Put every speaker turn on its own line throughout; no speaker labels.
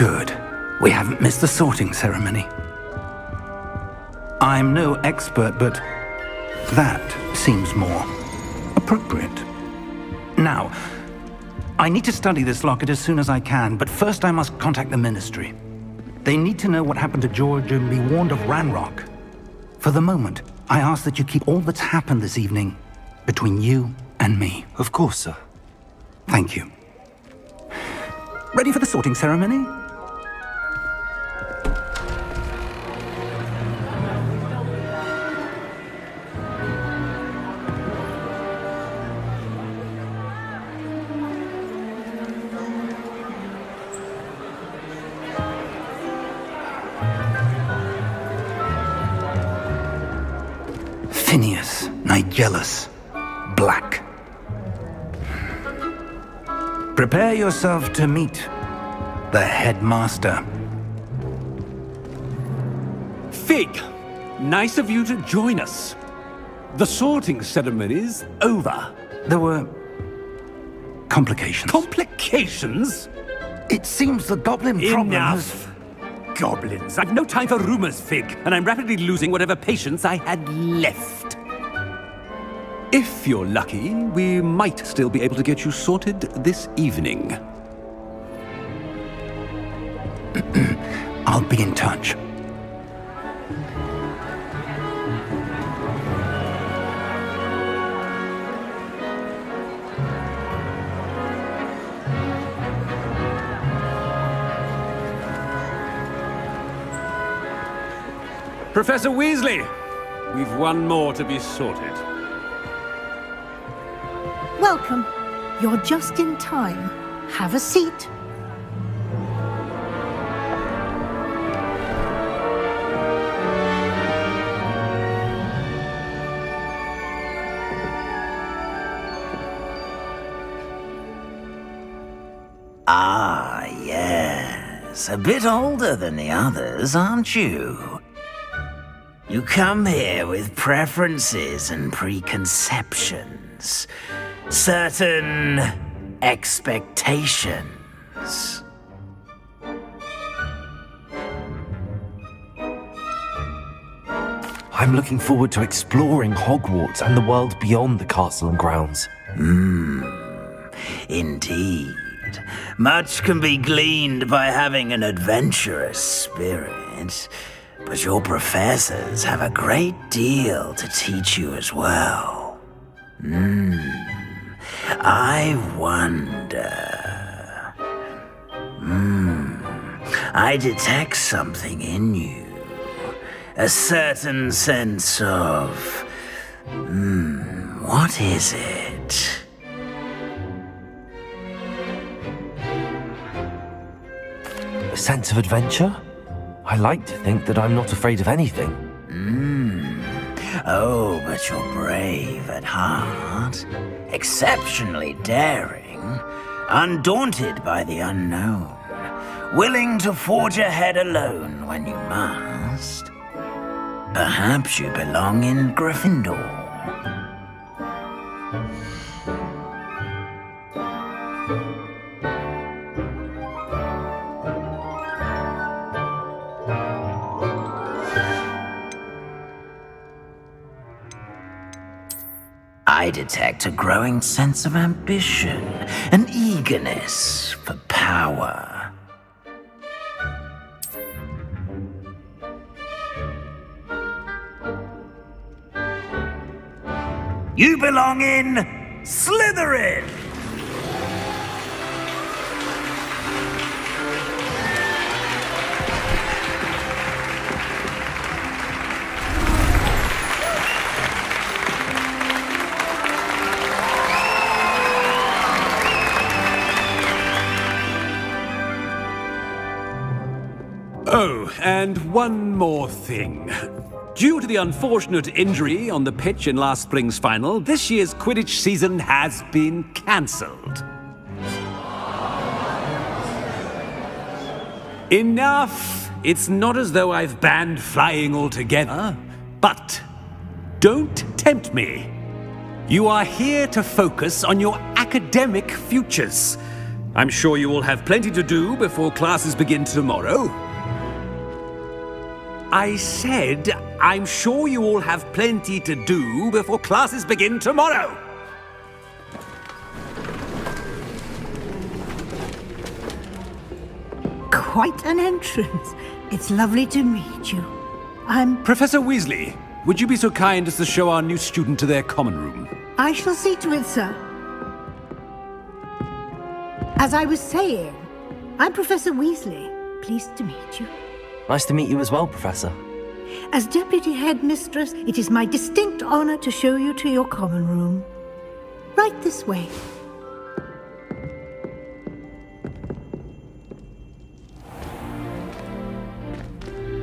Good. We haven't missed the sorting ceremony. I'm no expert, but that seems more appropriate. Now, I need to study this locket as soon as I can, but first I must contact the Ministry. They need to know what happened to George and be warned of Ranrock. For the moment, I ask that you keep all that's happened this evening between you and me.
Of course, sir.
Thank you. Ready for the sorting ceremony? Phineas, Nigellus, Black. Prepare yourself to meet the headmaster.
Fig, nice of you to join us. The sorting ceremony's over.
There were complications.
Complications?
It seems the goblin problem
Enough! Goblins. I've no time for rumors, Fig, and I'm rapidly losing whatever patience I had left. If you're lucky, we might still be able to get you sorted this evening.
I'll be in touch.
Professor Weasley, we've one more to be sorted.
Welcome. You're just in time. Have a seat.
Ah, yes. A bit older than the others, aren't you? You come here with preferences and preconceptions. Certain expectations.
I'm looking forward to exploring Hogwarts and the world beyond the castle and grounds.
Indeed. Much can be gleaned by having an adventurous spirit, but your professors have a great deal to teach you as well. I wonder... I detect something in you. A certain sense of... what is it?
A sense of adventure? I like to think that I'm not afraid of anything.
Oh, but you're brave at heart. Exceptionally daring. Undaunted by the unknown. Willing to forge ahead alone when you must. Perhaps you belong in Gryffindor. I detect a growing sense of ambition, an eagerness for power. You belong in Slytherin!
Oh, and one more thing. Due to the unfortunate injury on the pitch in last spring's final, this year's Quidditch season has been cancelled. Enough! It's not as though I've banned flying altogether, but don't tempt me. You are here to focus on your academic futures. I'm sure you all have plenty to do before classes begin tomorrow. I said, I'm sure you all have plenty to do before classes begin tomorrow.
Quite an entrance. It's lovely to meet you.
Professor Weasley, would you be so kind as to show our new student to their common room?
I shall see to it, sir. As I was saying, I'm Professor Weasley. Pleased to meet you.
Nice to meet you as well, Professor.
As Deputy Headmistress, it is my distinct honor to show you to your common room. Right this way.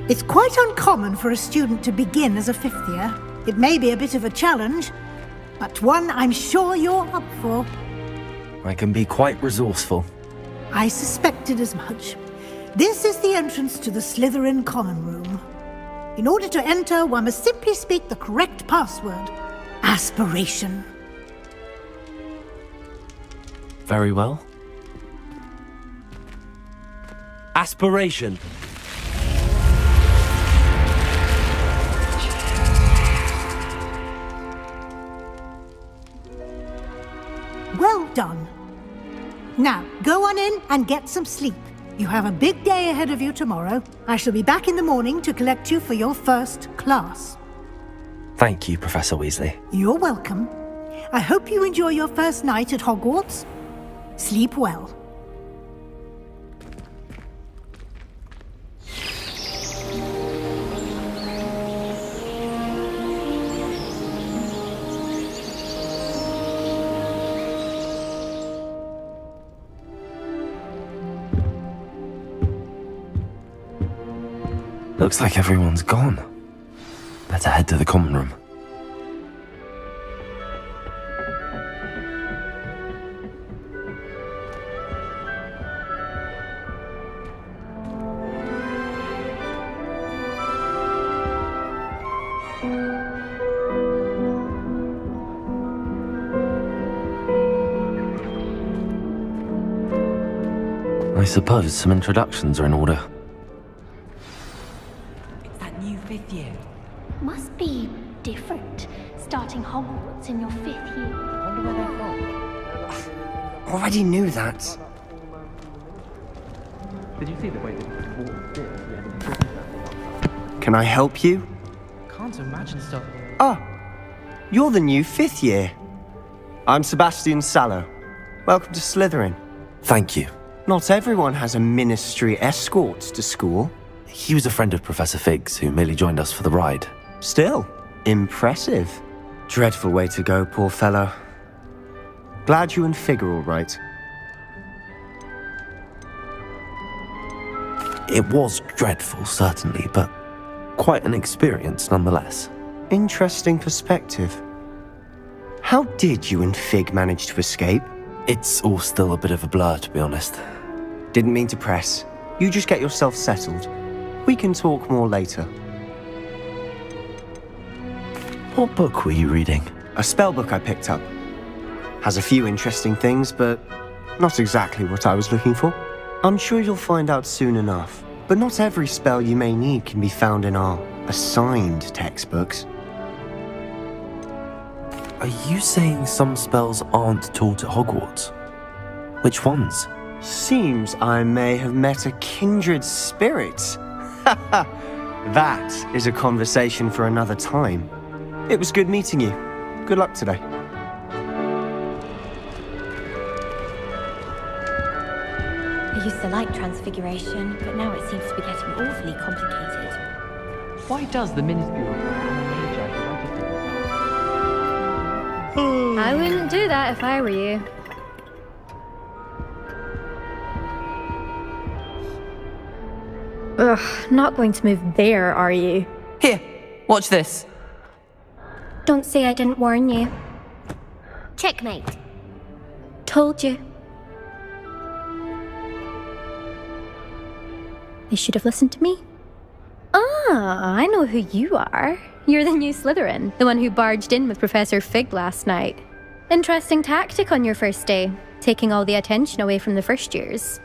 It's quite uncommon for a student to begin as a fifth year. It may be a bit of a challenge, but one I'm sure you're up for.
I can be quite resourceful.
I suspected as much. This is the entrance to the Slytherin common room. In order to enter, one must simply speak the correct password. Aspiration.
Very well. Aspiration.
Well done. Now, go on in and get some sleep. You have a big day ahead of you tomorrow. I shall be back in the morning to collect you for your first class.
Thank you, Professor Weasley.
You're welcome. I hope you enjoy your first night at Hogwarts. Sleep well.
Looks like everyone's gone. Better head to the common room. I suppose some introductions are in order.
Fifth year.
Must be different, starting Hogwarts in your 5th year.
I wonder where they're from. Already knew that.
Did you see the way they
Can I help you?
Can't imagine stuff.
Ah, you're the new 5th year. I'm Sebastian Sallow. Welcome to Slytherin.
Thank you.
Not everyone has a ministry escort to school.
He was a friend of Professor Fig's who merely joined us for the ride.
Still, impressive. Dreadful way to go, poor fellow. Glad you and Fig are all right.
It was dreadful, certainly, but quite an experience nonetheless.
Interesting perspective. How did you and Fig manage to escape?
It's all still a bit of a blur, to be honest.
Didn't mean to press. You just get yourself settled. We can talk more later.
What book were you reading?
A spell book I picked up. Has a few interesting things, but not exactly what I was looking for. I'm sure you'll find out soon enough. But not every spell you may need can be found in our assigned textbooks.
Are you saying some spells aren't taught at Hogwarts? Which ones?
Seems I may have met a kindred spirit. That is a conversation for another time. It was good meeting you. Good luck today.
I used to like Transfiguration, but now it seems to be getting awfully complicated.
Why does the Ministry require a magi to register themselves?
I wouldn't do that if I were you. Ugh, not going to move there, are you?
Here, watch this.
Don't say I didn't warn you. Checkmate. Told you. They should have listened to me. Ah, I know who you are. You're the new Slytherin, the one who barged in with Professor Fig last night. Interesting tactic on your first day. taking all the attention away from the first years.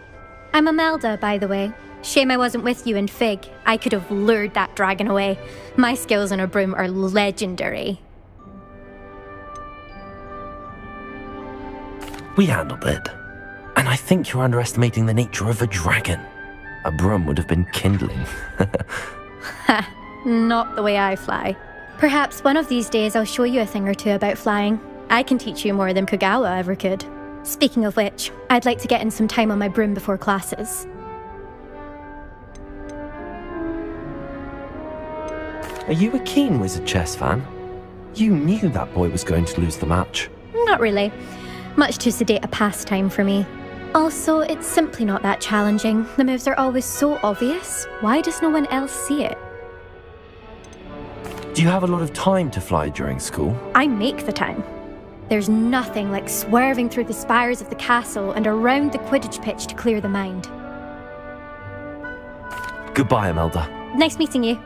I'm Imelda, by the way. Shame I wasn't with you in Fig. I could have lured that dragon away. My skills on a broom are legendary.
We handled it. And I think you're underestimating the nature of a dragon. A broom would have been kindling.
Ha, not the way I fly. Perhaps one of these days I'll show you a thing or two about flying. I can teach you more than Kogawa ever could. Speaking of which, I'd like to get in some time on my broom before classes.
Are you a keen Wizard chess fan? You knew that boy was going to lose the match.
Not really. Much too sedate a pastime for me. Also, it's simply not that challenging. The moves are always so obvious. Why does no one else see it?
Do you have a lot of time to fly during school?
I make the time. There's nothing like swerving through the spires of the castle and around the Quidditch pitch to clear the mind.
Goodbye, Imelda.
Nice meeting you.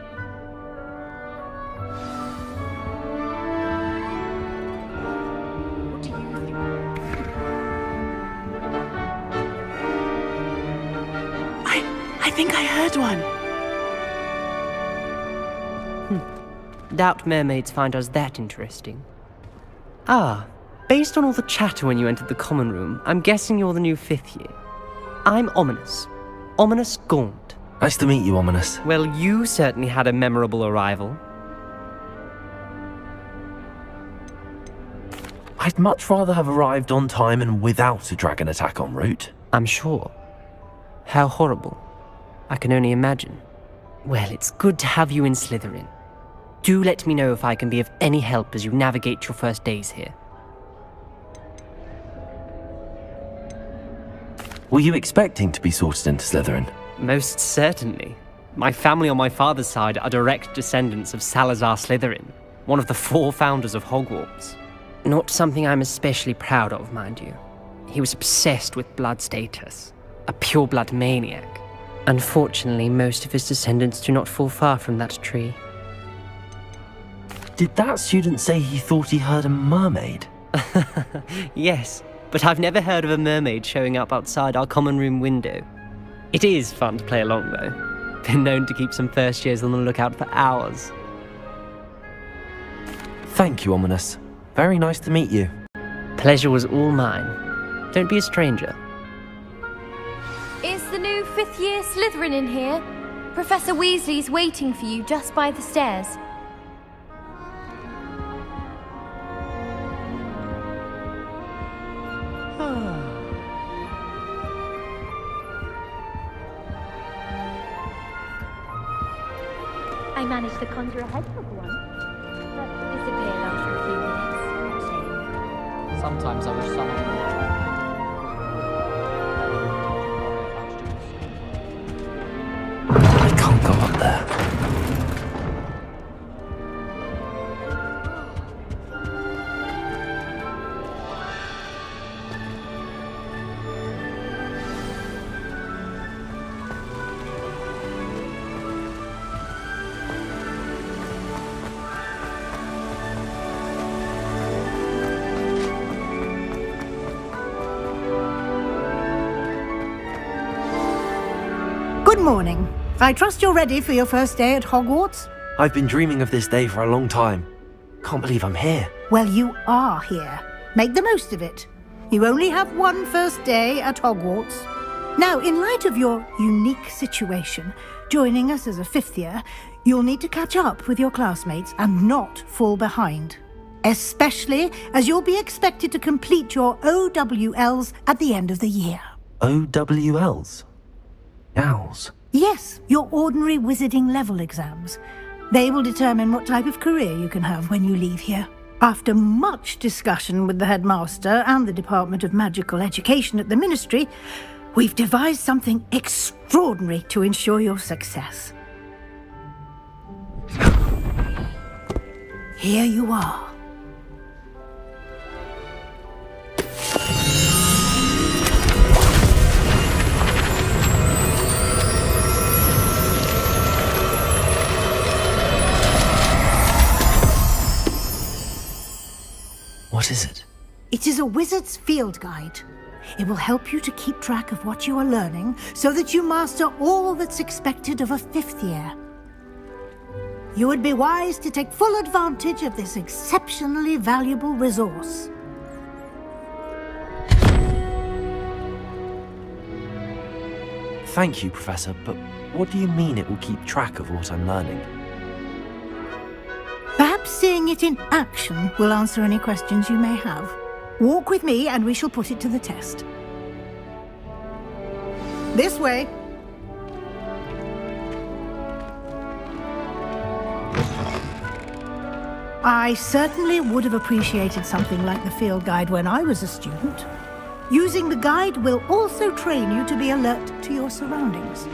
I think I heard one.
Doubt mermaids find us that interesting. Ah, based on all the chatter when you entered the common room, I'm guessing you're the new 5th year. I'm Ominous. Ominous Gaunt.
Nice to meet you, Ominous.
Well, you certainly had a memorable arrival.
I'd much rather have arrived on time and without a dragon attack en route.
I'm sure. How horrible. I can only imagine. Well, it's good to have you in Slytherin. Do let me know if I can be of any help as you navigate your first days here.
Were you expecting to be sorted into Slytherin?
Most certainly. My family on my father's side are direct descendants of Salazar Slytherin, one of the 4 founders of Hogwarts. Not something I'm especially proud of, mind you. He was obsessed with blood status, a pure-blood maniac. Unfortunately, most of his descendants do not fall far from that tree.
Did that student say he thought he heard a mermaid?
Yes, but I've never heard of a mermaid showing up outside our common room window. It is fun to play along, though. Been known to keep some first years on the lookout for hours.
Thank you, Ominous. Very nice to meet you.
Pleasure was all mine. Don't be a stranger.
Is the new 5th year Slytherin in here? Professor Weasley's waiting for you just by the stairs.
I managed to conjure a hedgehog once, but it disappeared after a few minutes.
Sometimes I wish someone
I can't go up there.
Good morning. I trust you're ready for your first day at Hogwarts?
I've been dreaming of this day for a long time. Can't believe I'm here.
Well, you are here. Make the most of it. You only have one first day at Hogwarts. Now, in light of your unique situation, joining us as a 5th year, you'll need to catch up with your classmates and not fall behind. Especially as you'll be expected to complete your OWLs at the end of the year.
OWLs? Owls?
Yes, your ordinary wizarding level exams. They will determine what type of career you can have when you leave here. After much discussion with the headmaster and the Department of Magical Education at the Ministry, we've devised something extraordinary to ensure your success. Here you are.
What is it?
It is a wizard's field guide. It will help you to keep track of what you are learning so that you master all that's expected of a 5th year. You would be wise to take full advantage of this exceptionally valuable resource.
Thank you, Professor, but what do you mean it will keep track of what I'm learning?
Perhaps seeing it in action will answer any questions you may have. Walk with me and we shall put it to the test. This way. I certainly would have appreciated something like the field guide when I was a student. Using the guide will also train you to be alert to your surroundings.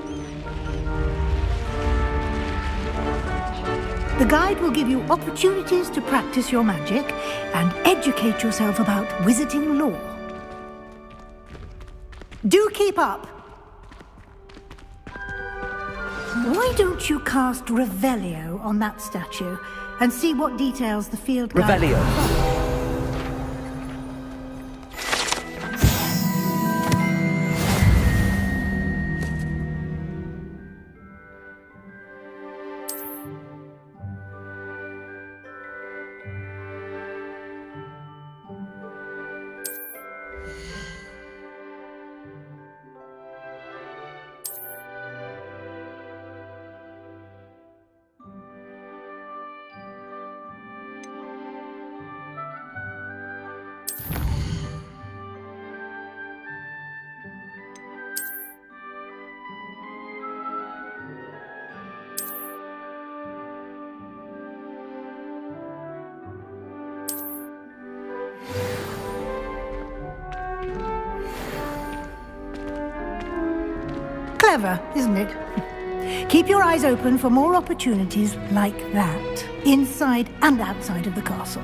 The guide will give you opportunities to practice your magic and educate yourself about wizarding lore. Do keep up! Why don't you cast Revelio on that statue and see what details the field guide...
Revelio!
Clever, isn't it? Keep your eyes open for more opportunities like that, inside and outside of the castle.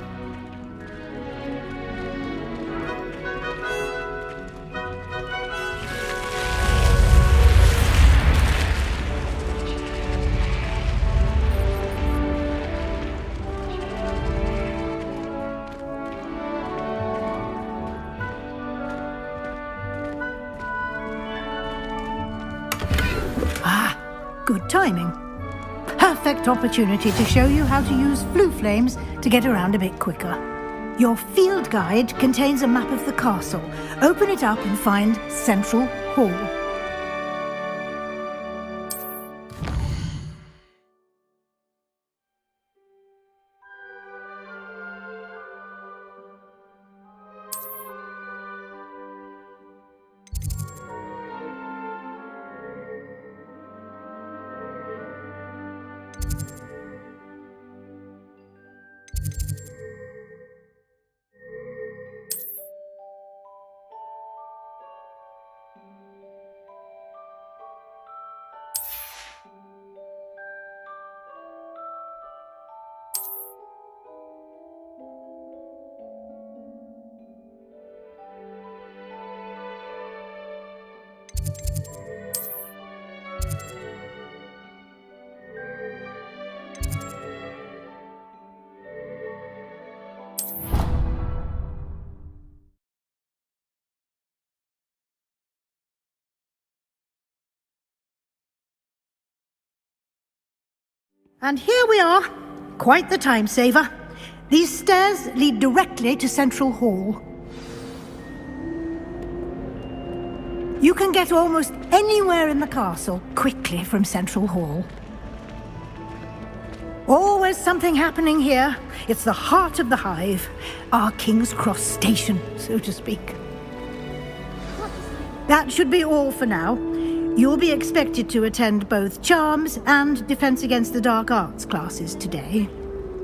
Good timing. Perfect opportunity to show you how to use flue flames to get around a bit quicker. Your field guide contains a map of the castle. Open it up and find Central Hall. And here we are. Quite the time saver. These stairs lead directly to Central Hall. You can get almost anywhere in the castle quickly from Central Hall. Always something happening here. It's the heart of the Hive, our King's Cross station, so to speak. That should be all for now. You'll be expected to attend both Charms and Defense Against the Dark Arts classes today.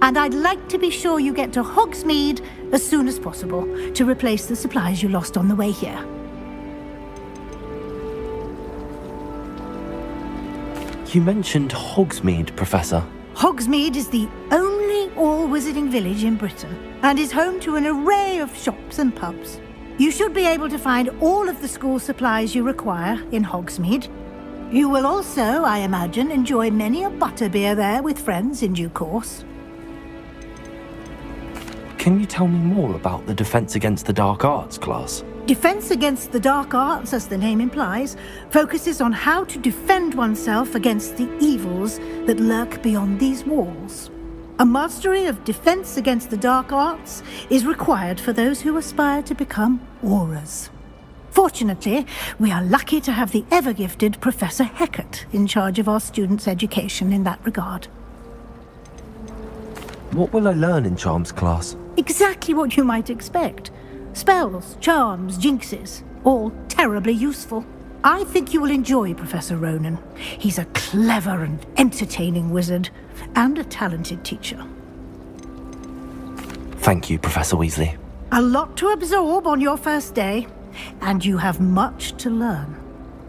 And I'd like to be sure you get to Hogsmeade as soon as possible to replace the supplies you lost on the way here.
You mentioned Hogsmeade, Professor.
Hogsmeade is the only all-wizarding village in Britain and is home to an array of shops and pubs. You should be able to find all of the school supplies you require in Hogsmeade. You will also, I imagine, enjoy many a butterbeer there with friends in due course.
Can you tell me more about the Defense Against the Dark Arts class?
Defense Against the Dark Arts, as the name implies, focuses on how to defend oneself against the evils that lurk beyond these walls. A mastery of Defense Against the Dark Arts is required for those who aspire to become Aurors. Fortunately, we are lucky to have the ever-gifted Professor Hecat in charge of our students' education in that regard.
What will I learn in Charms class?
Exactly what you might expect. Spells, charms, jinxes, all terribly useful. I think you will enjoy Professor Ronan. He's a clever and entertaining wizard, and a talented teacher.
Thank you, Professor Weasley.
A lot to absorb on your first day, and you have much to learn.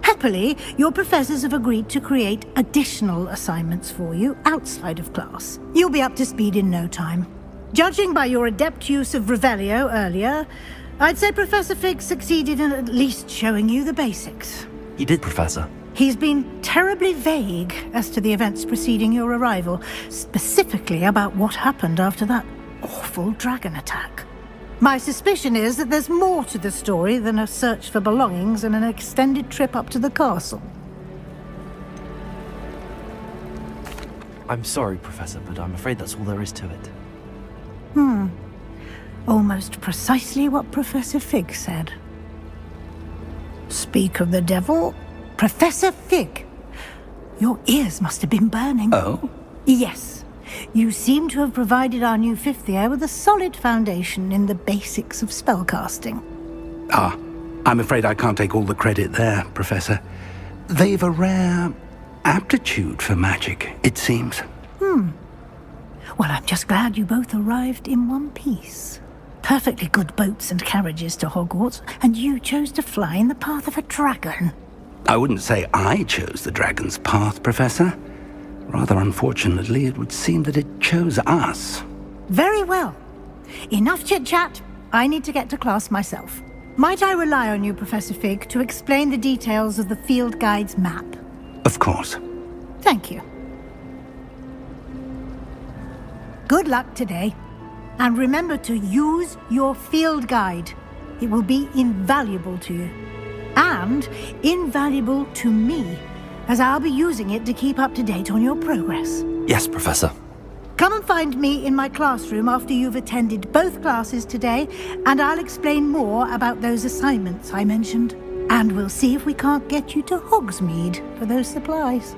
Happily, your professors have agreed to create additional assignments for you outside of class. You'll be up to speed in no time. Judging by your adept use of Revelio earlier, I'd say Professor Fig succeeded in at least showing you the basics.
You did, Professor.
He's been terribly vague as to the events preceding your arrival, specifically about what happened after that awful dragon attack. My suspicion is that there's more to the story than a search for belongings and an extended trip up to the castle.
I'm sorry, Professor, but I'm afraid that's all there is to it.
Almost precisely what Professor Fig said. Speak of the devil, Professor Fig. Your ears must have been burning.
Oh?
Yes. You seem to have provided our new fifth year with a solid foundation in the basics of spellcasting.
Ah, I'm afraid I can't take all the credit there, Professor. They've a rare aptitude for magic, it seems.
Well, I'm just glad you both arrived in one piece. Perfectly good boats and carriages to Hogwarts, and you chose to fly in the path of a dragon.
I wouldn't say I chose the dragon's path, Professor. Rather unfortunately, it would seem that it chose us.
Very well. Enough chit-chat. I need to get to class myself. Might I rely on you, Professor Fig, to explain the details of the field guide's map?
Of course.
Thank you. Good luck today. And remember to use your field guide. It will be invaluable to you. And invaluable to me, as I'll be using it to keep up to date on your progress.
Yes, Professor.
Come and find me in my classroom after you've attended both classes today, and I'll explain more about those assignments I mentioned. And we'll see if we can't get you to Hogsmeade for those supplies.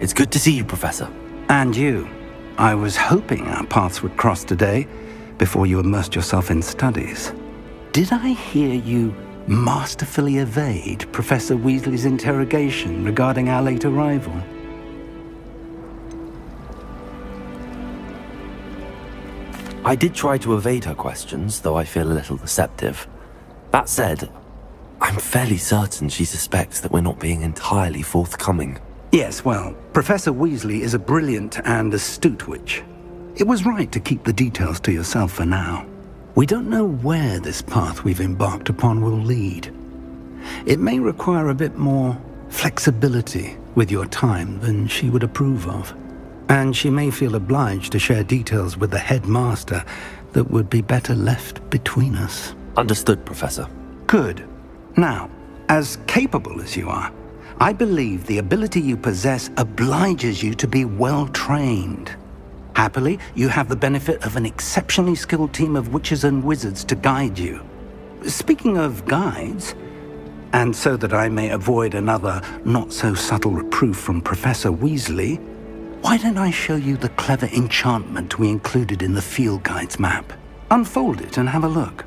It's good to see you, Professor.
And you. I was hoping our paths would cross today, before you immersed yourself in studies. Did I hear you masterfully evade Professor Weasley's interrogation regarding our late arrival?
I did try to evade her questions, though I feel a little deceptive. That said, I'm fairly certain she suspects that we're not being entirely forthcoming.
Yes, well, Professor Weasley is a brilliant and astute witch. It was right to keep the details to yourself for now. We don't know where this path we've embarked upon will lead. It may require a bit more flexibility with your time than she would approve of. And she may feel obliged to share details with the headmaster that would be better left between us.
Understood, Professor.
Good. Now, as capable as you are, I believe the ability you possess obliges you to be well trained. Happily, you have the benefit of an exceptionally skilled team of witches and wizards to guide you. Speaking of guides, and so that I may avoid another not-so-subtle reproof from Professor Weasley, why don't I show you the clever enchantment we included in the field guide's map? Unfold it and have a look.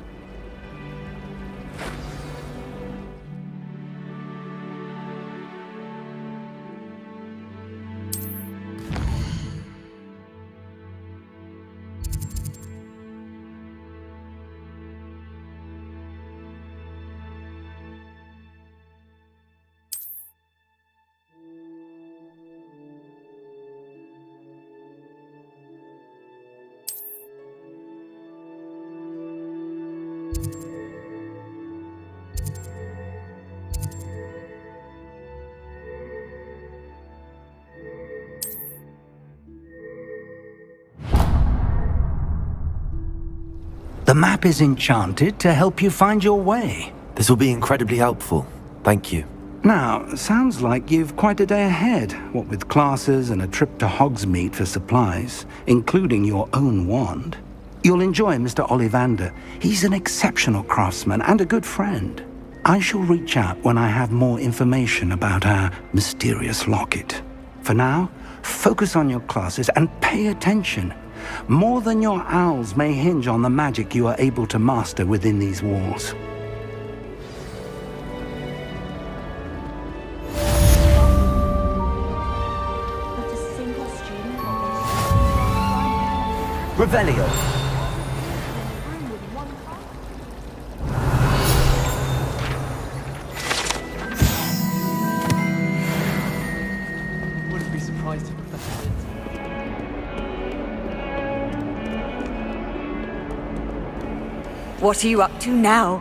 map is enchanted to help you find your way.
This will be incredibly helpful. Thank you.
Now, sounds like you've quite a day ahead, what with classes and a trip to Hogsmeade for supplies, including your own wand. You'll enjoy Mr. Ollivander. He's an exceptional craftsman and a good friend. I shall reach out when I have more information about our mysterious locket. For now, focus on your classes and pay attention. More than your owls may hinge on the magic you are able to master within these walls.
Revelio.
Wouldn't be surprised if Professor did.
What are you up to now?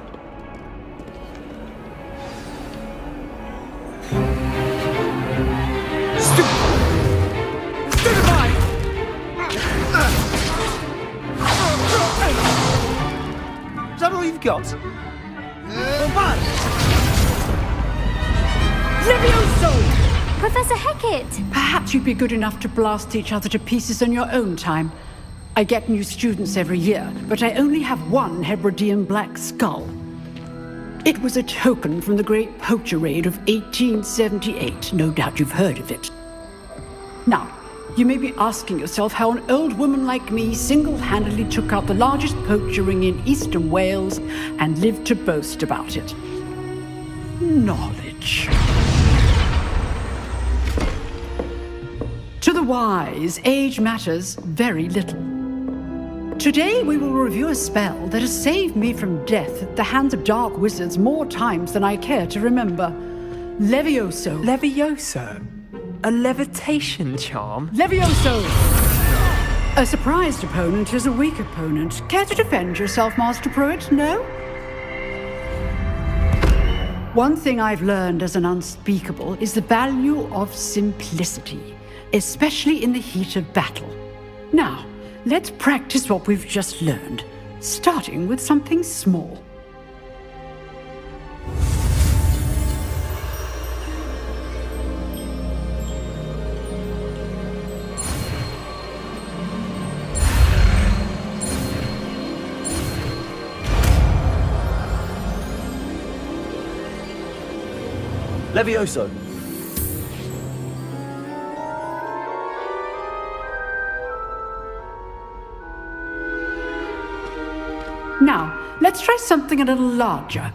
Is that all you've got?
Levioso!
Professor Hecat!
Perhaps you'd be good enough to blast each other to pieces in your own time. I get new students every year, but I only have one Hebridean black skull. It was a token from the Great Poacher Raid of 1878. No doubt you've heard of it. Now, you may be asking yourself how an old woman like me single-handedly took out the largest poacher ring in eastern Wales and lived to boast about it. Knowledge. To the wise, age matters very little. Today we will review a spell that has saved me from death at the hands of dark wizards more times than I care to remember. Levioso.
Levioso? A levitation charm?
Levioso! A surprised opponent is a weak opponent. Care to defend yourself, Master Pruitt? No? One thing I've learned as an unspeakable is the value of simplicity, especially in the heat of battle. Now, let's practice what we've just learned, starting with something small.
Levioso.
Now, let's try something a little larger.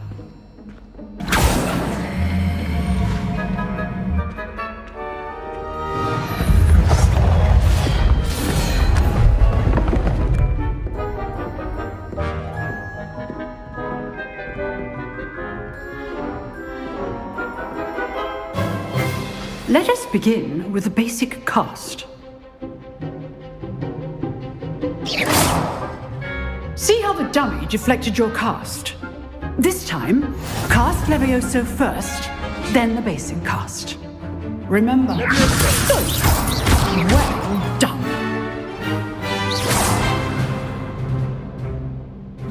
Let us begin with the basic cast. See how the dummy deflected your cast? This time, cast Levioso first, then the basic cast. Remember? Good. Well done.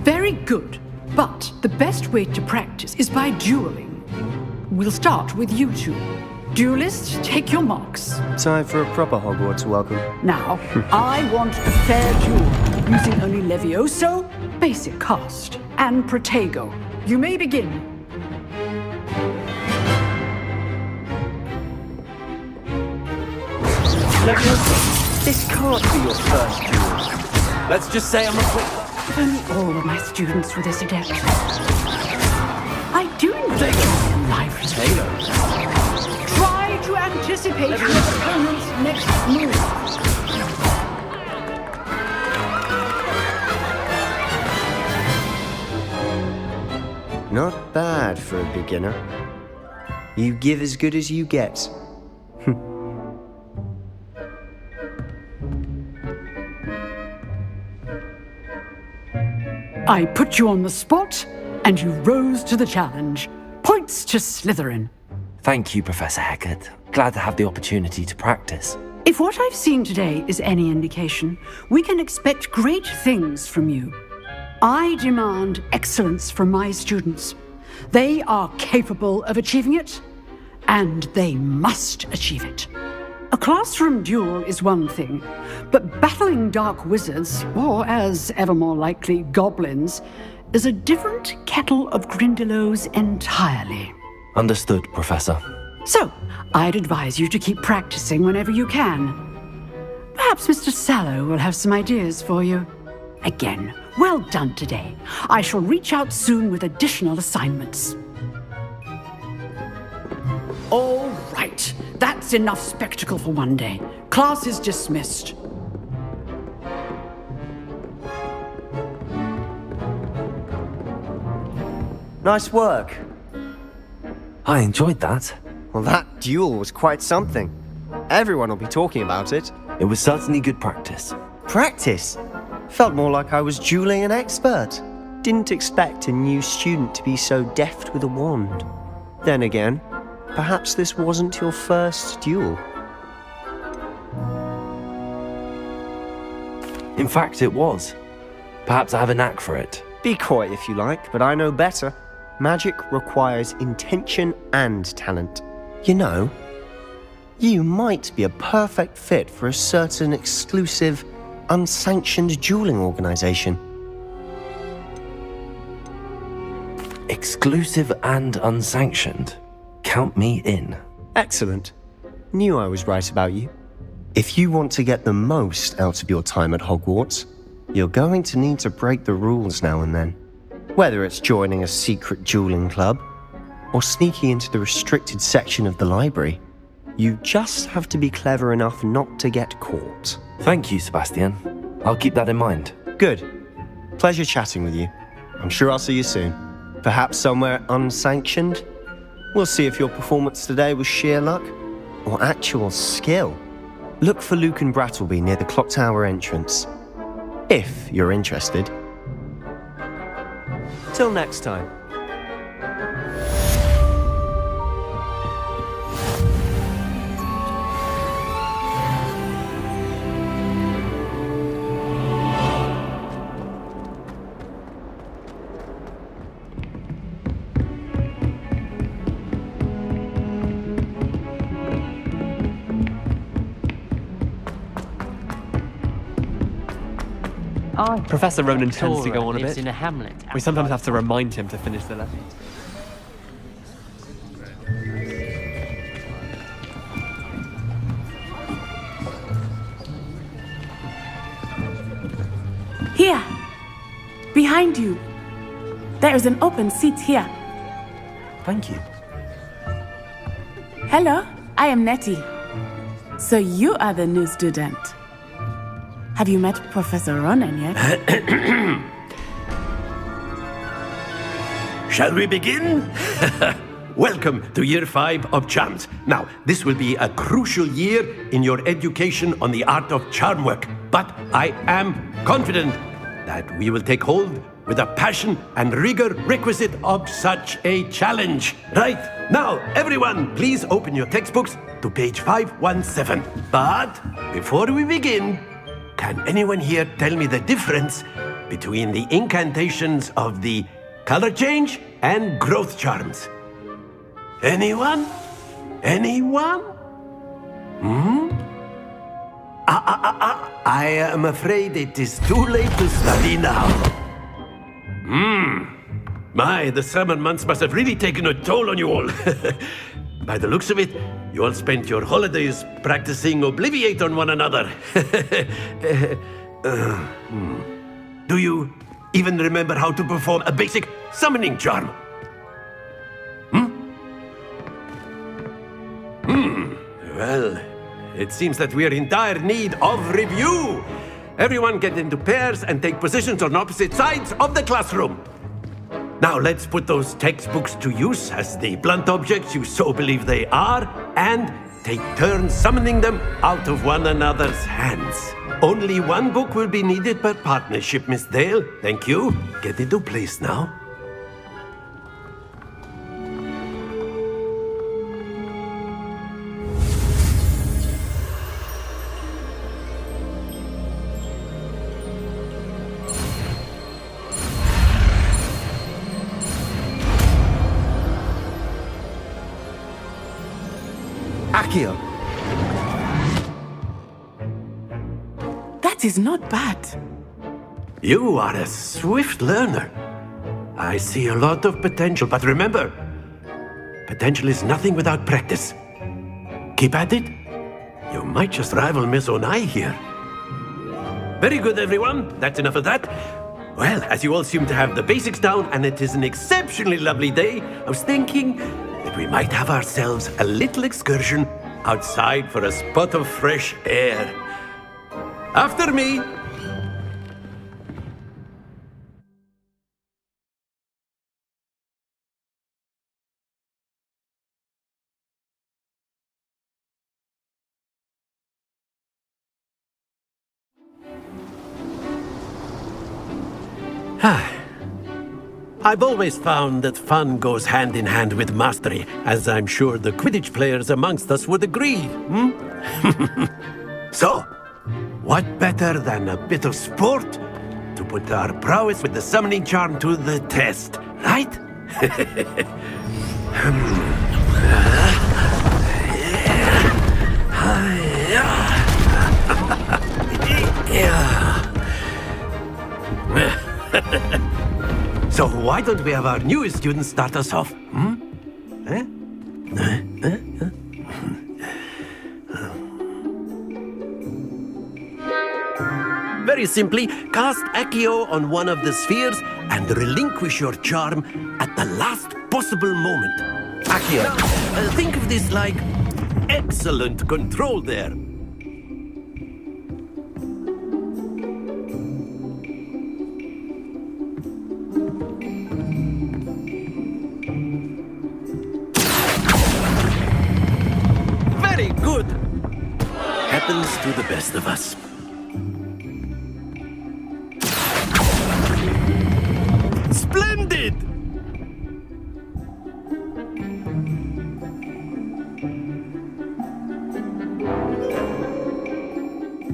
Very good. But the best way to practice is by dueling. We'll start with you two. Duelists, take your marks.
Time for a proper Hogwarts welcome.
Now, I want a fair duel, using only Levioso, basic cast, and Protego. You may begin.
Levioso, this can't be your first duel.
Let's just say I'm a quick...
If only all of my students were this adept. I do enjoy in life. Try to anticipate your opponent's next move.
Not bad for a beginner. You give as good as you get.
I put you on the spot, and you rose to the challenge. Points to Slytherin.
Thank you, Professor Hecat. Glad to have the opportunity to practice.
If what I've seen today is any indication, we can expect great things from you. I demand excellence from my students. They are capable of achieving it, and they must achieve it. A classroom duel is one thing, but battling dark wizards, or as ever more likely, goblins, is a different kettle of Grindylows entirely.
Understood, Professor.
So, I'd advise you to keep practicing whenever you can. Perhaps Mr. Sallow will have some ideas for you. Again, well done today. I shall reach out soon with additional assignments. All right, that's enough spectacle for one day. Class is dismissed.
Nice work.
I enjoyed that.
Well, that duel was quite something. Everyone will be talking about it.
It was certainly good practice.
Practice? Felt more like I was dueling an expert. Didn't expect a new student to be so deft with a wand. Then again, perhaps this wasn't your first duel.
In fact, it was. Perhaps I have a knack for it.
Be coy if you like, but I know better. Magic requires intention and talent. You know, you might be a perfect fit for a certain exclusive, unsanctioned dueling organization.
Exclusive and unsanctioned. Count me in.
Excellent. Knew I was right about you. If you want to get the most out of your time at Hogwarts, you're going to need to break the rules now and then. Whether it's joining a secret dueling club, or sneaking into the restricted section of the library, you just have to be clever enough not to get caught.
Thank you, Sebastian. I'll keep that in mind.
Good. Pleasure chatting with you. I'm sure I'll see you soon. Perhaps somewhere unsanctioned? We'll see if your performance today was sheer luck or actual skill. Look for Luke and Brattleby near the clock tower entrance. If you're interested. Till next time.
Professor Ronan tends to go on a
lives
bit.
in a hamlet.
We sometimes have to remind him to finish the lesson.
Here! Behind you! There is an open seat here.
Thank you.
Hello, I am Nettie. So you are the new student. Have you met Professor Ronan yet?
Shall we begin? Welcome to Year 5 of Charms. Now, this will be a crucial year in your education on the art of charm work, but I am confident that we will take hold with the passion and rigor requisite of such a challenge. Right, now, everyone, please open your textbooks to page 517. But before we begin, can anyone here tell me the difference between the incantations of the color change and growth charms? Anyone? Anyone? I am afraid it is too late to study now. My, the summer months must have really taken a toll on you all. By the looks of it, you all spent your holidays practicing Obliviate on one another. Do you even remember how to perform a basic summoning charm? Well, it seems that we are in dire need of review. Everyone get into pairs and take positions on opposite sides of the classroom. Now let's put those textbooks to use as the blunt objects you so believe they are, and take turns summoning them out of one another's hands. Only one book will be needed per partnership, Miss Dale. Thank you. Get into place now. Accio.
That is not bad.
You are a swift learner. I see a lot of potential, but remember, potential is nothing without practice. Keep at it. You might just rival Miss Onai here. Very good, everyone. That's enough of that. Well, as you all seem to have the basics down, and it is an exceptionally lovely day, I was thinking that we might have ourselves a little excursion outside for a spot of fresh air. After me! I've always found that fun goes hand in hand with mastery, as I'm sure the Quidditch players amongst us would agree. So, what better than a bit of sport to put our prowess with the summoning charm to the test, right? So why don't we have our newest student start us off? Very simply, cast Accio on one of the spheres and relinquish your charm at the last possible moment. Accio, think of this like excellent control there. Very good. Happens to the best of us. Splendid!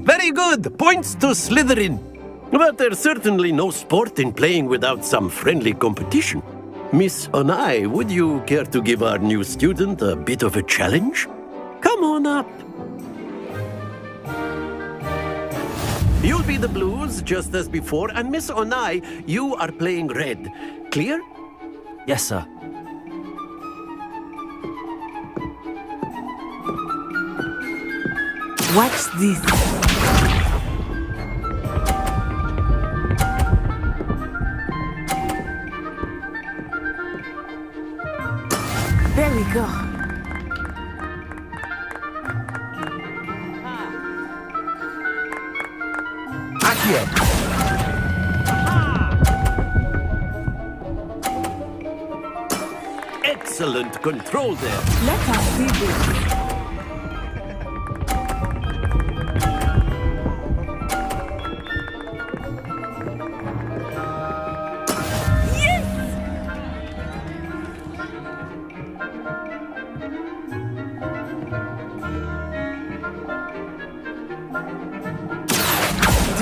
Very good! Points to Slytherin. But there's certainly no sport in playing without some friendly competition. Miss Onai, would you care to give our new student a bit of a challenge? Come on up. You'll be the blues, just as before, and Miss Onai, you are playing red. Clear?
Yes, sir.
Watch this. There we go.
Accio. Excellent control there.
Let us see this.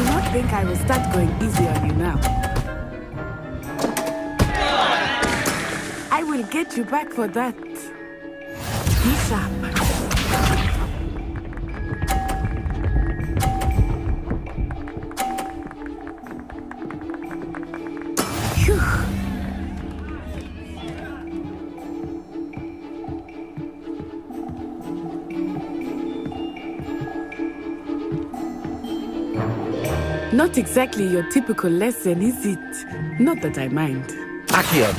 I think I will start going easy on you now. I will get you back for that. Be sharp. Phew. Not exactly your typical lesson, is it? Not that I mind.
Accio.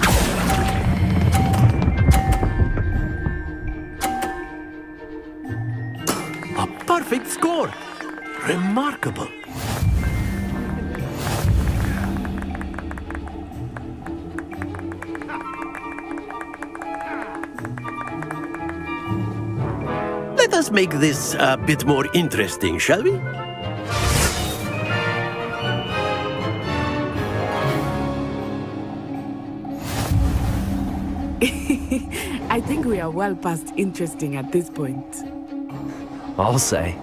A perfect score. Remarkable. Let us make this a bit more interesting, shall we?
I think we are well past interesting at this point.
I'll say.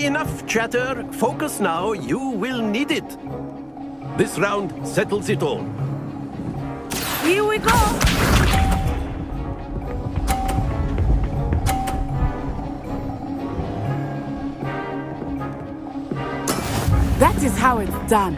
Enough chatter. Focus now. You will need it. This round settles it all.
Here we go! how it's done.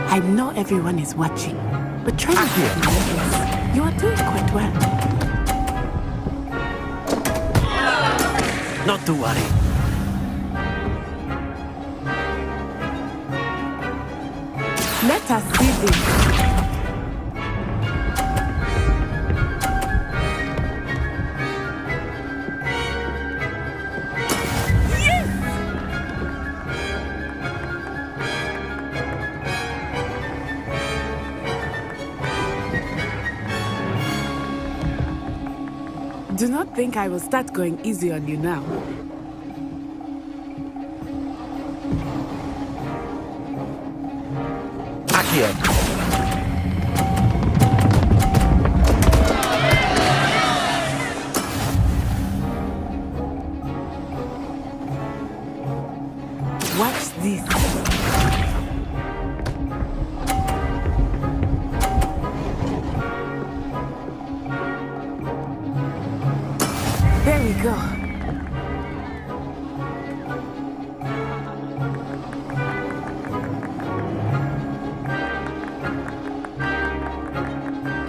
I know everyone is watching, but try not to be nervous. You are doing quite well.
Not to worry.
Let us see this. Do not think I will start going easy on you now.
Accio.
Watch this. There we go.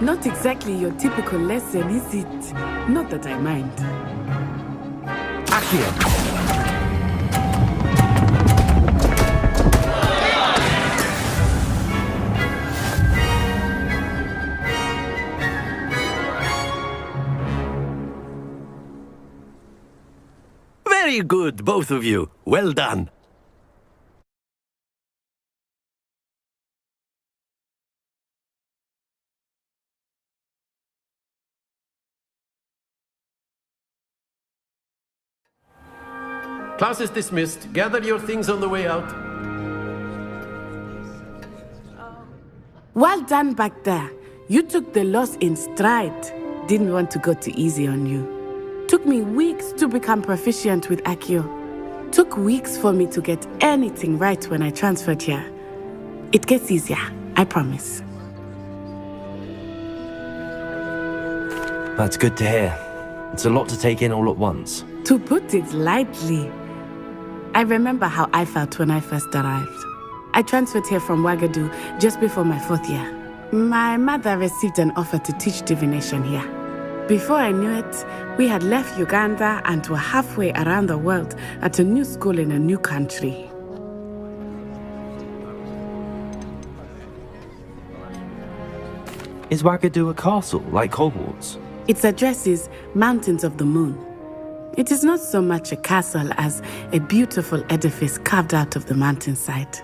Not exactly your typical lesson, is it? Not that I mind.
Accio.
Very good, both of you. Well done. Class is dismissed. Gather your things on the way out.
Well done back there. You took the loss in stride. Didn't want to go too easy on you. Took me weeks to become proficient with Accio. Took weeks for me to get anything right when I transferred here. It gets easier, I promise.
That's good to hear. It's a lot to take in all at once.
To put it lightly, I remember how I felt when I first arrived. I transferred here from Ouagadougou just before my 4th year. My mother received an offer to teach divination here. Before I knew it, we had left Uganda and were halfway around the world at a new school in a new country.
Is Ouagadougou a castle, like Hogwarts?
Its address is Mountains of the Moon. It is not so much a castle as a beautiful edifice carved out of the mountainside.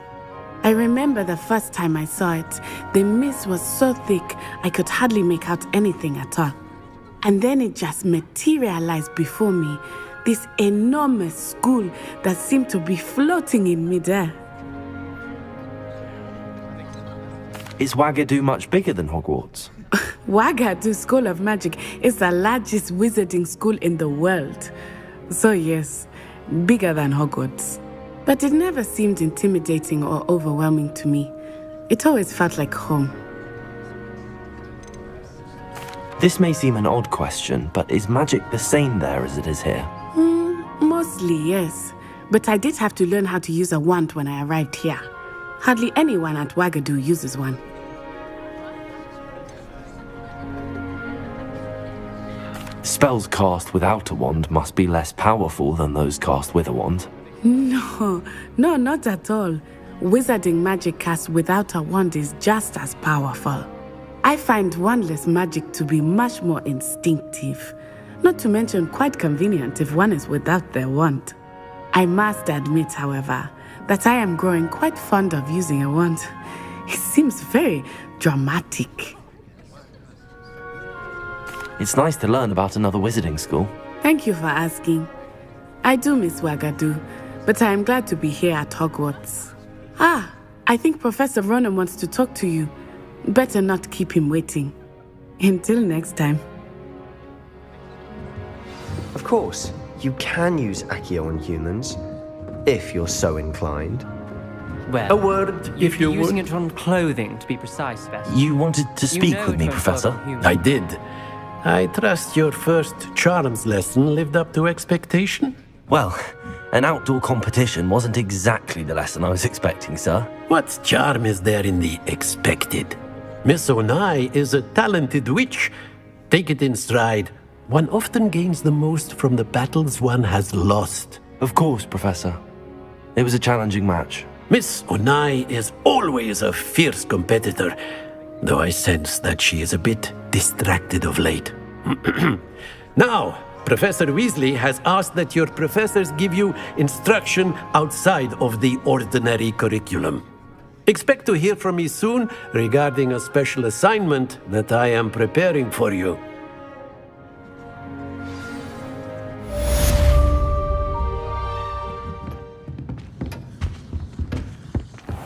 I remember the first time I saw it, the mist was so thick I could hardly make out anything at all. And then it just materialized before me, this enormous school that seemed to be floating in midair.
Is Ouagadougou much bigger than Hogwarts?
Ouagadougou School of Magic is the largest wizarding school in the world. So yes, bigger than Hogwarts. But it never seemed intimidating or overwhelming to me. It always felt like home.
This may seem an odd question, but is magic the same there as it is here?
Mostly, yes. But I did have to learn how to use a wand when I arrived here. Hardly anyone at Ouagadougou uses one.
Spells cast without a wand must be less powerful than those cast with a wand.
No, not at all. Wizarding magic cast without a wand is just as powerful. I find wandless magic to be much more instinctive. Not to mention quite convenient if one is without their wand. I must admit, however, that I am growing quite fond of using a wand. It seems very dramatic.
It's nice to learn about another wizarding school.
Thank you for asking. I do miss Ouagadougou, but I am glad to be here at Hogwarts. I think Professor Ronan wants to talk to you. Better not keep him waiting. Until next time.
Of course, you can use Accio on humans, if you're so inclined.
Well,
A word, if you
using
would.
it on clothing, to be precise, Professor.
You wanted to speak
know
with
it
me,
won't
Professor?
work on humans.
I did. I trust your first charms lesson lived up to expectation?
Well, an outdoor competition wasn't exactly the lesson I was expecting, sir.
What charm is there in the expected? Miss Onai is a talented witch. Take it in stride. One often gains the most from the battles one has lost.
Of course, Professor. It was a challenging match.
Miss Onai is always a fierce competitor, though I sense that she is a bit distracted of late. Now, Professor Weasley has asked that your professors give you instruction outside of the ordinary curriculum. Expect to hear from me soon regarding a special assignment that I am preparing for you.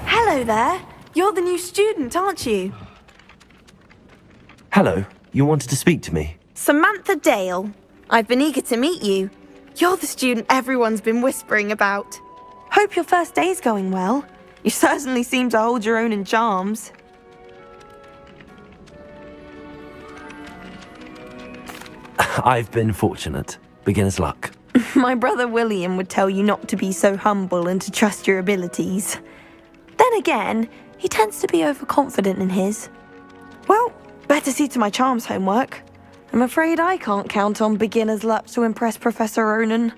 Hello there. You're the new student, aren't you?
Hello, you wanted to speak to me?
Samantha Dale. I've been eager to meet you. You're the student everyone's been whispering about. Hope your first day's going well. You certainly seem to hold your own in charms.
I've been fortunate. Beginner's luck.
My brother William would tell you not to be so humble and to trust your abilities. Then again, he tends to be overconfident in his. Well, better see to my charms homework. I'm afraid I can't count on beginner's luck to impress Professor Ronan.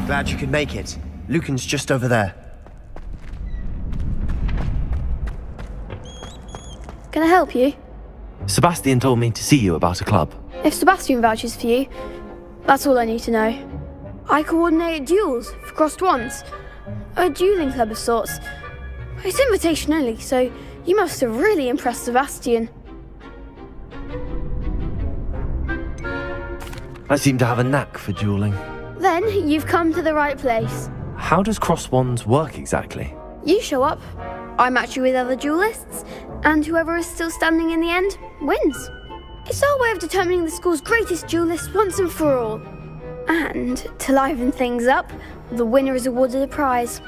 Glad you could make it. Lucan's just over there.
Can I help you?
Sebastian told me to see you about a club.
If Sebastian vouches for you, that's all I need to know. I coordinate duels for crossed wands. A dueling club of sorts. It's invitation only, so you must have really impressed Sebastian.
I seem to have a knack for dueling.
Then you've come to the right place.
How does cross wands work exactly?
You show up, I match you with other duelists, and whoever is still standing in the end wins. It's our way of determining the school's greatest duelist once and for all. And to liven things up, the winner is awarded a prize.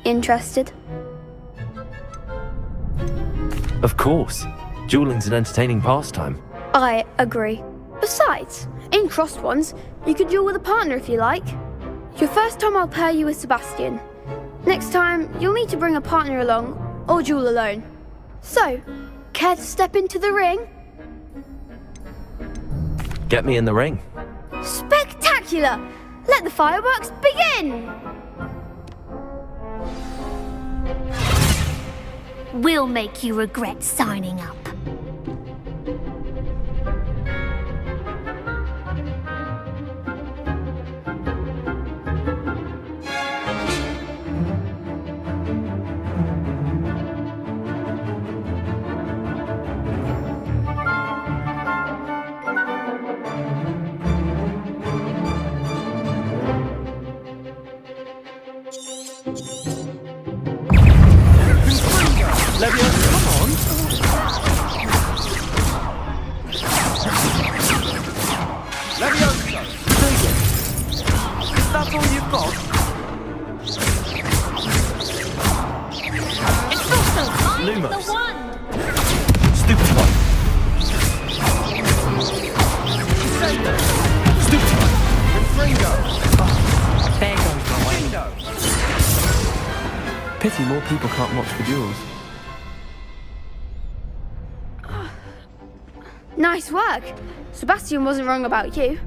Interested?
Of course. Dueling's an entertaining pastime.
I agree. Besides, in crossed ones, you could duel with a partner if you like. Your first time I'll pair you with Sebastian. Next time, you'll need to bring a partner along, or duel alone. So, care to step into the ring?
Get me in the ring.
Spectacular! Let the fireworks begin!
We'll make you regret signing up.
Pity more people can't watch the duels.
Nice work. Sebastian wasn't wrong about you.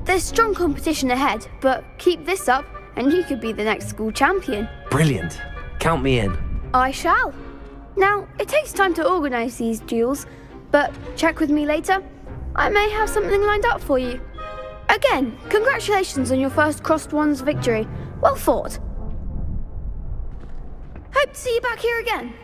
There's strong competition ahead, but keep this up and you could be the next school champion.
Brilliant. Count me in.
I shall. Now, it takes time to organise these duels, but check with me later. I may have something lined up for you. Again, congratulations on your first crossed wands victory. Well fought. Hope to see you back here again.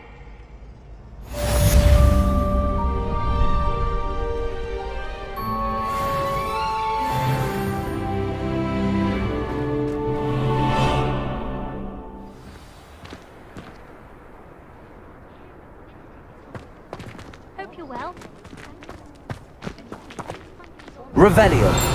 Revelio.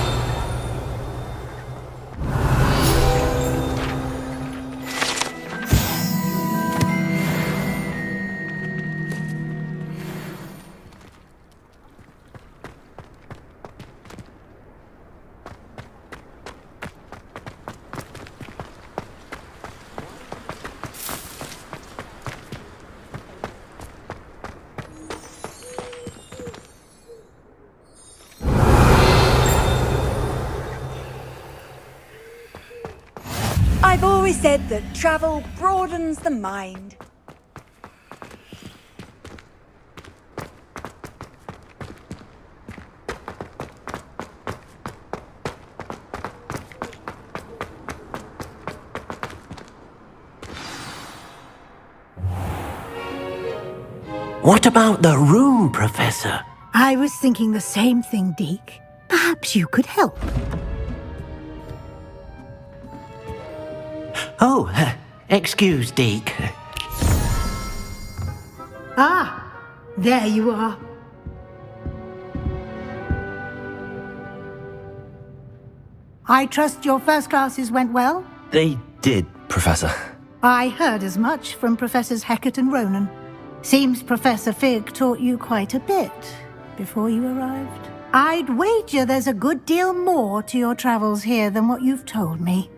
I've always said that travel broadens the mind.
What about the room, Professor?
I was thinking the same thing, Deke. Perhaps you could help.
Oh, excuse, Deke.
Ah, there you are. I trust your first classes went well?
They did, Professor.
I heard as much from Professors Hecat and Ronan. Seems Professor Fig taught you quite a bit before you arrived. I'd wager there's a good deal more to your travels here than what you've told me.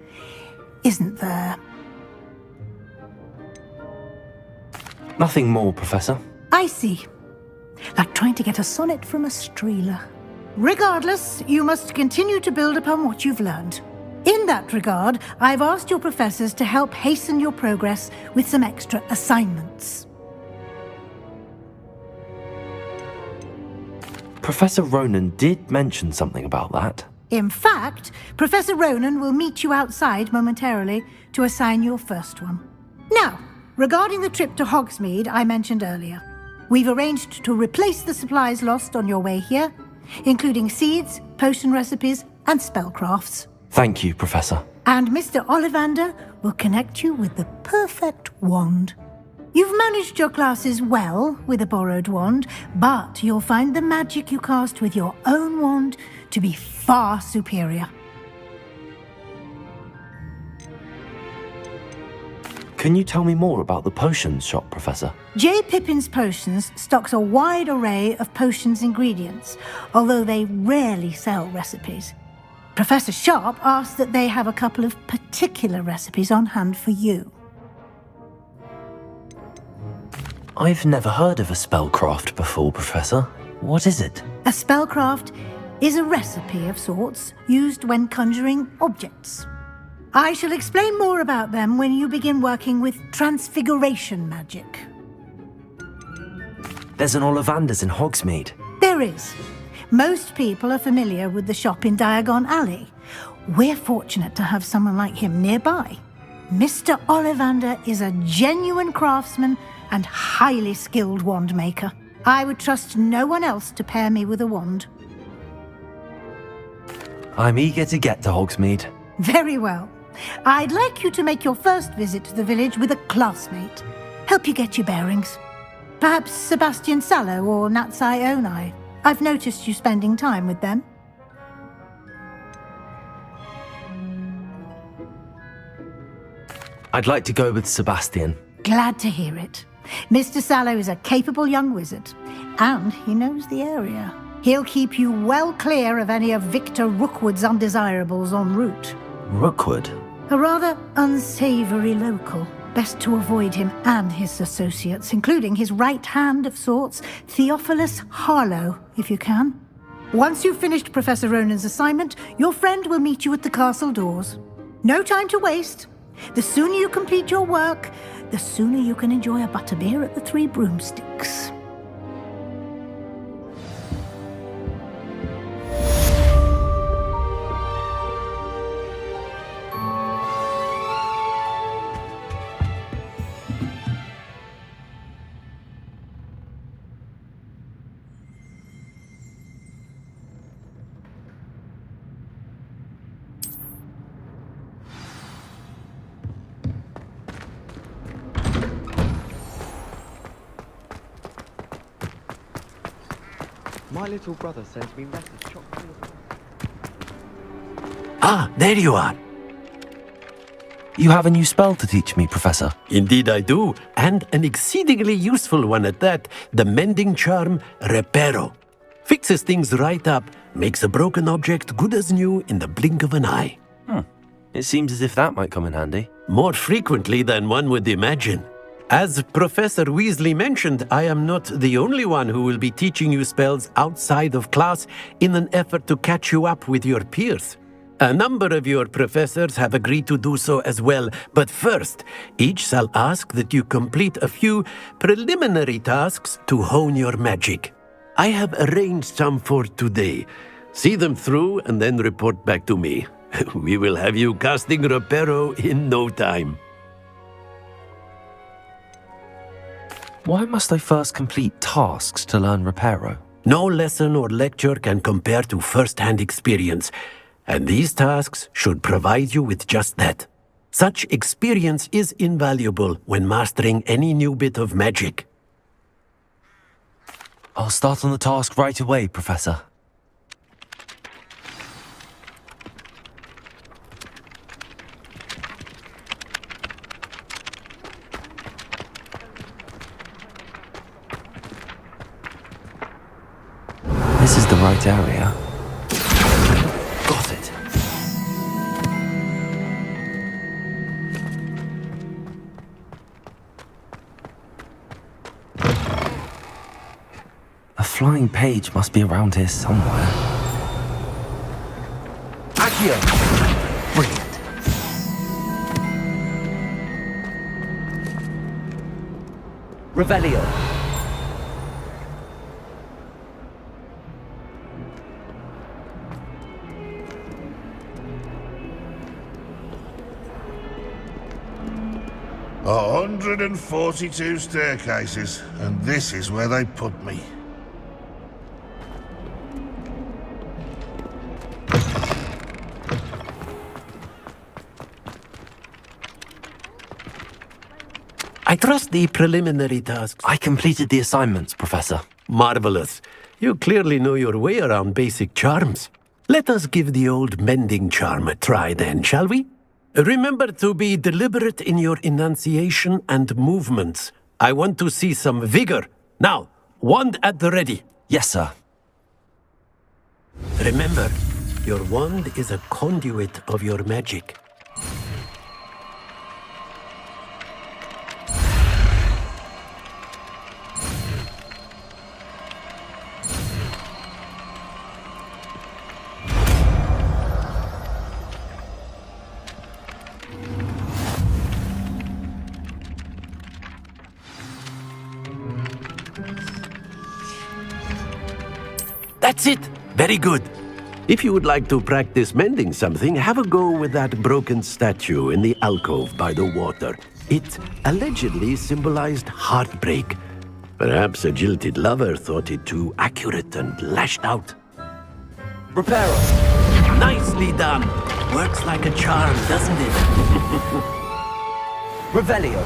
Isn't there?
Nothing more, Professor.
I see. Like trying to get a sonnet from a streeler. Regardless, you must continue to build upon what you've learned. In that regard, I've asked your professors to help hasten your progress with some extra assignments.
Professor Ronan did mention something about that.
In fact, Professor Ronan will meet you outside momentarily to assign your first one. Now, regarding the trip to Hogsmeade I mentioned earlier, we've arranged to replace the supplies lost on your way here, including seeds, potion recipes, and spellcrafts.
Thank you, Professor.
And Mr. Ollivander will connect you with the perfect wand. You've managed your classes well with a borrowed wand, but you'll find the magic you cast with your own wand to be far superior.
Can you tell me more about the potions shop, Professor?
J. Pippin's Potions stocks a wide array of potions ingredients, although they rarely sell recipes. Professor Sharp asked that they have a couple of particular recipes on hand for you.
I've never heard of a spellcraft before, Professor. What is it?
A spellcraft is a recipe of sorts used when conjuring objects. I shall explain more about them when you begin working with transfiguration magic.
There's an Ollivander's in Hogsmeade.
There is. Most people are familiar with the shop in Diagon Alley. We're fortunate to have someone like him nearby. Mr. Ollivander is a genuine craftsman and highly skilled wand maker. I would trust no one else to pair me with a wand.
I'm eager to get to Hogsmeade.
Very well. I'd like you to make your first visit to the village with a classmate. Help you get your bearings. Perhaps Sebastian Sallow or Natsai Onai. I've noticed you spending time with them.
I'd like to go with Sebastian.
Glad to hear it. Mr. Sallow is a capable young wizard, and he knows the area. He'll keep you well clear of any of Victor Rookwood's undesirables en route.
Rookwood?
A rather unsavory local. Best to avoid him and his associates, including his right hand of sorts, Theophilus Harlow, if you can. Once you've finished Professor Ronan's assignment, your friend will meet you at the castle doors. No time to waste. The sooner you complete your work, the sooner you can enjoy a butterbeer at the Three Broomsticks.
My little brother sends me messages chock full of
Ah, there you are.
You have a new spell to teach me, Professor.
Indeed I do, and an exceedingly useful one at that. The mending charm, Reparo. Fixes things right up, makes a broken object good as new in the blink of an eye.
It seems as if that might come in handy.
More frequently than one would imagine. As Professor Weasley mentioned, I am not the only one who will be teaching you spells outside of class in an effort to catch you up with your peers. A number of your professors have agreed to do so as well, but first, each shall ask that you complete a few preliminary tasks to hone your magic. I have arranged some for today. See them through and then report back to me. We will have you casting Reparo in no time.
Why must I first complete tasks to learn Reparo?
No lesson or lecture can compare to first-hand experience, and these tasks should provide you with just that. Such experience is invaluable when mastering any new bit of magic.
I'll start on the task right away, Professor. This is the right area. Got it. A flying page must be around here somewhere. Accio! Brilliant.
Revelio.
A 142 staircases, and this is where they put me.
I trust the preliminary tasks.
I completed the assignments, Professor.
Marvelous. You clearly know your way around basic charms. Let us give the old mending charm a try then, shall we? Remember to be deliberate in your enunciation and movements. I want to see some vigor. Now, wand at the ready.
Yes, sir.
Remember, your wand is a conduit of your magic. That's it! Very good. If you would like to practice mending something, have a go with that broken statue in the alcove by the water. It allegedly symbolized heartbreak. Perhaps a jilted lover thought it too accurate and lashed out.
Reparo.
Nicely done. Works like a charm, doesn't it?
Revelio.